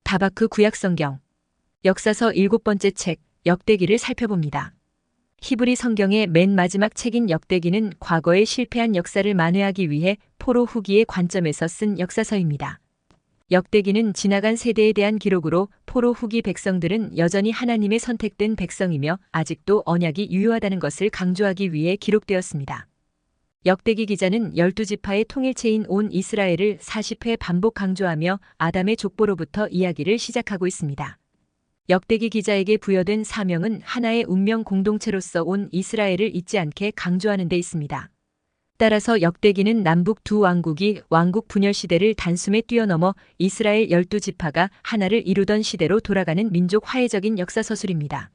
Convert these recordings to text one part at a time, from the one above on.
다바크 구약성경 역사서 7번째 책 역대기를 살펴봅니다. 히브리 성경의 맨 마지막 책인 역대기는 과거의 실패한 역사를 만회하기 위해 포로 후기의 관점에서 쓴 역사서입니다. 역대기는 지나간 세대에 대한 기록으로 포로 후기 백성들은 여전히 하나님의 선택된 백성이며 아직도 언약이 유효하다는 것을 강조하기 위해 기록되었습니다. 역대기 기자는 12지파의 통일체인 온 이스라엘을 40회 반복 강조하며 아담의 족보로부터 이야기를 시작하고 있습니다. 역대기 기자에게 부여된 사명은 하나의 운명 공동체로서 온 이스라엘을 잊지 않게 강조하는 데 있습니다. 따라서 역대기는 남북 두 왕국이 왕국 분열 시대를 단숨에 뛰어넘어 이스라엘 12지파가 하나를 이루던 시대로 돌아가는 민족 화해적인 역사서술입니다.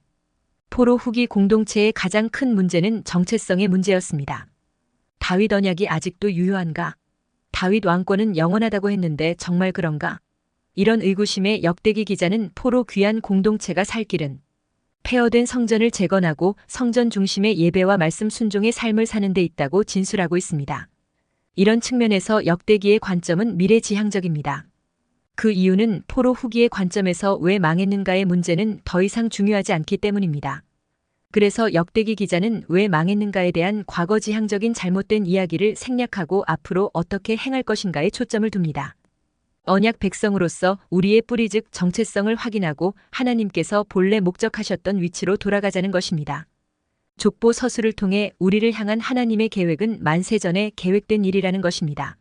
포로 후기 공동체의 가장 큰 문제는 정체성의 문제였습니다. 다윗 언약이 아직도 유효한가? 다윗 왕권은 영원하다고 했는데 정말 그런가? 이런 의구심에 역대기 기자는 포로 귀한 공동체가 살 길은 폐허된 성전을 재건하고 성전 중심의 예배와 말씀 순종의 삶을 사는 데 있다고 진술하고 있습니다. 이런 측면에서 역대기의 관점은 미래지향적입니다. 그 이유는 포로 후기의 관점에서 왜 망했는가의 문제는 더 이상 중요하지 않기 때문입니다. 그래서 역대기 기자는 왜 망했는가에 대한 과거지향적인 잘못된 이야기를 생략하고 앞으로 어떻게 행할 것인가에 초점을 둡니다. 언약 백성으로서 우리의 뿌리 즉 정체성을 확인하고 하나님께서 본래 목적하셨던 위치로 돌아가자는 것입니다. 족보 서술을 통해 우리를 향한 하나님의 계획은 만세전에 계획된 일이라는 것입니다.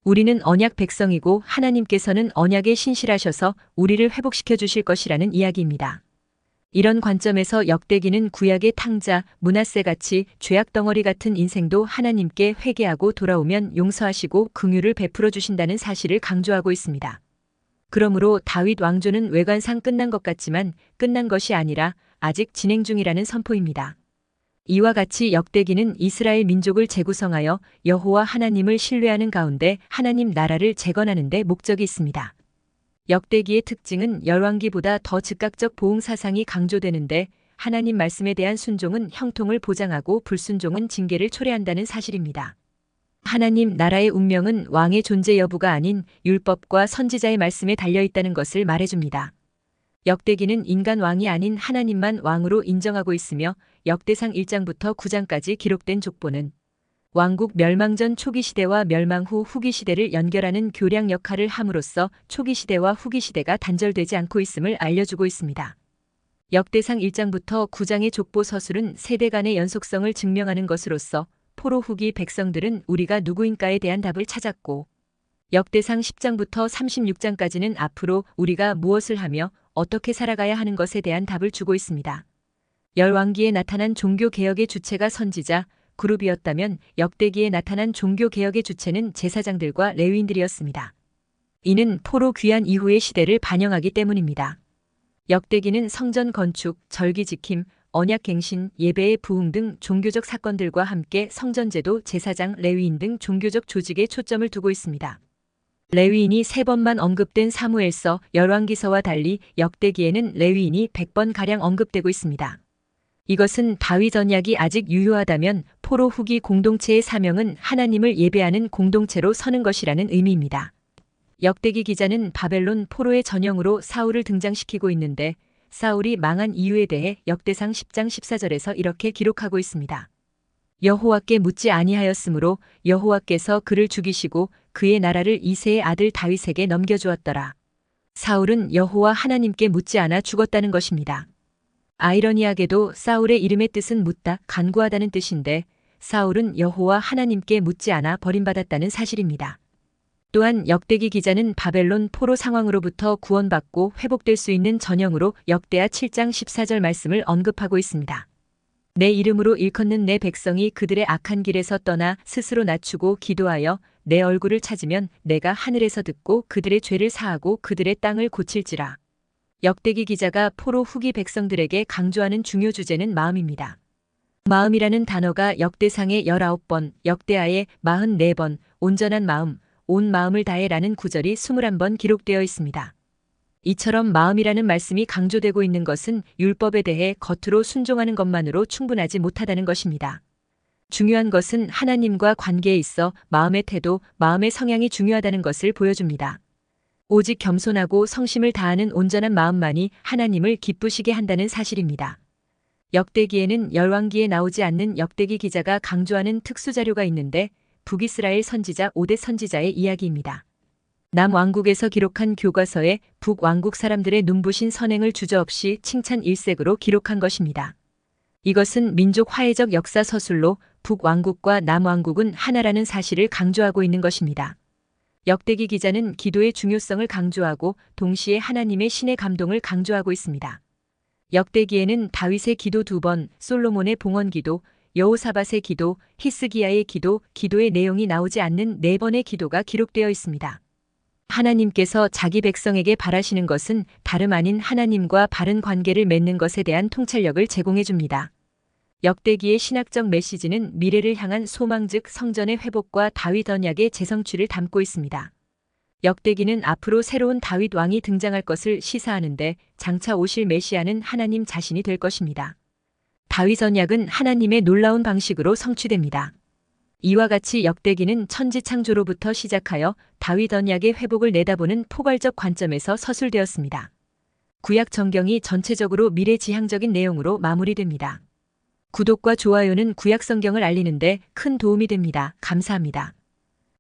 우리는 언약 백성이고 하나님께서는 언약에 신실하셔서 우리를 회복시켜 주실 것이라는 이야기입니다. 이런 관점에서 역대기는 구약의 탕자, 므낫세같이 죄악 덩어리 같은 인생도 하나님께 회개하고 돌아오면 용서하시고 긍휼을 베풀어 주신다는 사실을 강조하고 있습니다. 그러므로 다윗 왕조는 외관상 끝난 것 같지만 끝난 것이 아니라 아직 진행 중이라는 선포입니다. 이와 같이 역대기는 이스라엘 민족을 재구성하여 여호와 하나님을 신뢰하는 가운데 하나님 나라를 재건하는 데 목적이 있습니다. 역대기의 특징은 열왕기보다 더 즉각적 보응 사상이 강조되는데 하나님 말씀에 대한 순종은 형통을 보장하고 불순종은 징계를 초래한다는 사실입니다. 하나님 나라의 운명은 왕의 존재 여부가 아닌 율법과 선지자의 말씀에 달려있다는 것을 말해줍니다. 역대기는 인간 왕이 아닌 하나님만 왕으로 인정하고 있으며 역대상 1장부터 9장까지 기록된 족보는 왕국 멸망 전 초기 시대와 멸망 후 후기 시대를 연결하는 교량 역할을 함으로써 초기 시대와 후기 시대가 단절되지 않고 있음을 알려주고 있습니다. 역대상 1장부터 9장의 족보 서술은 세대 간의 연속성을 증명하는 것으로서 포로 후기 백성들은 우리가 누구인가에 대한 답을 찾았고 역대상 10장부터 36장까지는 앞으로 우리가 무엇을 하며 어떻게 살아가야 하는 것에 대한 답을 주고 있습니다. 열왕기에 나타난 종교개혁의 주체가 선지자, 그룹이었다면 역대기에 나타난 종교개혁의 주체는 제사장들과 레위인들이었습니다. 이는 포로 귀환 이후의 시대를 반영하기 때문입니다. 역대기는 성전 건축, 절기 지킴, 언약 갱신, 예배의 부흥 등 종교적 사건들과 함께 성전제도, 제사장, 레위인 등 종교적 조직에 초점을 두고 있습니다. 레위인이 3번만 언급된 사무엘서, 열왕기서와 달리 역대기에는 레위인이 100번가량 언급되고 있습니다. 이것은 다윗 언약이 아직 유효하다면 포로 후기 공동체의 사명은 하나님을 예배하는 공동체로 서는 것이라는 의미입니다. 역대기 기자는 바벨론 포로의 전형으로 사울을 등장시키고 있는데 사울이 망한 이유에 대해 역대상 10장 14절에서 이렇게 기록하고 있습니다. 여호와께 묻지 아니하였으므로 여호와께서 그를 죽이시고 그의 나라를 이새의 아들 다윗에게 넘겨주었더라. 사울은 여호와 하나님께 묻지 않아 죽었다는 것입니다. 아이러니하게도 사울의 이름의 뜻은 묻다, 간구하다는 뜻인데 사울은 여호와 하나님께 묻지 않아 버림받았다는 사실입니다. 또한 역대기 기자는 바벨론 포로 상황으로부터 구원받고 회복될 수 있는 전형으로 역대하 7장 14절 말씀을 언급하고 있습니다. 내 이름으로 일컫는 내 백성이 그들의 악한 길에서 떠나 스스로 낮추고 기도하여 내 얼굴을 찾으면 내가 하늘에서 듣고 그들의 죄를 사하고 그들의 땅을 고칠지라. 역대기 기자가 포로 후기 백성들에게 강조하는 중요 주제는 마음입니다. 마음이라는 단어가 역대상의 19번, 역대하의 44번, 온전한 마음, 온 마음을 다해라는 구절이 21번 기록되어 있습니다. 이처럼 마음이라는 말씀이 강조되고 있는 것은 율법에 대해 겉으로 순종하는 것만으로 충분하지 못하다는 것입니다. 중요한 것은 하나님과 관계에 있어 마음의 태도, 마음의 성향이 중요하다는 것을 보여줍니다. 오직 겸손하고 성심을 다하는 온전한 마음만이 하나님을 기쁘시게 한다는 사실입니다. 역대기에는 열왕기에 나오지 않는 역대기 기자가 강조하는 특수 자료가 있는데 북이스라엘 선지자 5대 선지자의 이야기입니다. 남왕국에서 기록한 교과서에 북왕국 사람들의 눈부신 선행을 주저없이 칭찬 일색으로 기록한 것입니다. 이것은 민족 화해적 역사 서술로 북왕국과 남왕국은 하나라는 사실을 강조하고 있는 것입니다. 역대기 기자는 기도의 중요성을 강조하고 동시에 하나님의 신의 감동을 강조하고 있습니다. 역대기에는 다윗의 기도 2번, 솔로몬의 봉헌 기도, 여호사밧의 기도, 히스기야의 기도, 기도의 내용이 나오지 않는 4번의 기도가 기록되어 있습니다. 하나님께서 자기 백성에게 바라시는 것은 다름 아닌 하나님과 바른 관계를 맺는 것에 대한 통찰력을 제공해 줍니다. 역대기의 신학적 메시지는 미래를 향한 소망 즉 성전의 회복과 다윗 언약의 재성취를 담고 있습니다. 역대기는 앞으로 새로운 다윗 왕이 등장할 것을 시사하는데 장차 오실 메시아는 하나님 자신이 될 것입니다. 다윗 언약은 하나님의 놀라운 방식으로 성취됩니다. 이와 같이 역대기는 천지창조로부터 시작하여 다윗 언약의 회복을 내다보는 포괄적 관점에서 서술되었습니다. 구약 성경이 전체적으로 미래지향적인 내용으로 마무리됩니다. 구독과 좋아요는 구약 성경을 알리는데 큰 도움이 됩니다. 감사합니다.